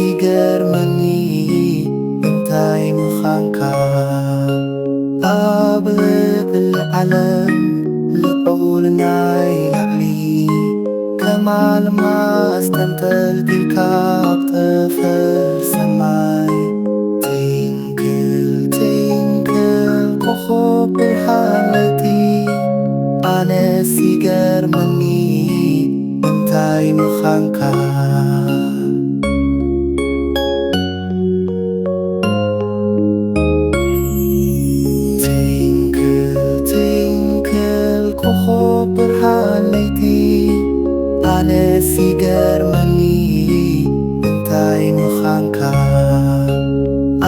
ሲገርመኒ እንታይ ምዃንካ ኣብ ልዕለም ልዑል ናይ ላዕሊ ከማልማዝ ተንጠልጢልካ ኣብ ጠፈር ሰማይ ትዊንክል ትዊንክል ኮኸብ ብርሃነቲ ኣነ ሲገርመኒ እንታይ ምዃንካ ኣነ ሲገርመኒ እንታይ ምዃንካ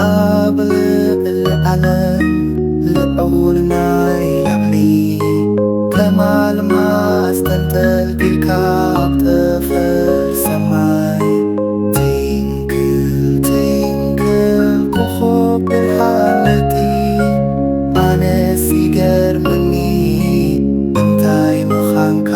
ኣብ ልዕለም ልዑል ናይ ላዕሊ ከማልማዝ ተንጠልጢልካ ኣብ ጠፈር ሰማይ ትዊንክል ትዊንክል ኮኸብ ብርሃነቲ ኣነ ሲገርመኒ እንታይ ምዃንካ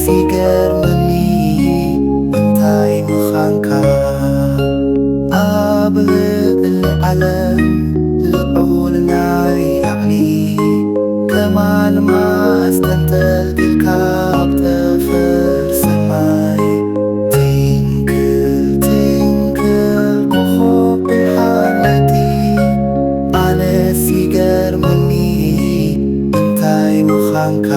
ሲገርመኒ እንታይ ምዃንካ ኣብ ልዕለም ልዑል ናይ ላዕሊ ከማልማዝ ተንጠልጢልካ ኣብ ጠፈር ሰማይ ትዊንክል ትዊንክል ኮኸብ ብርሃነቲ ኣነ ሲገርመኒ እንታይ ምዃንካ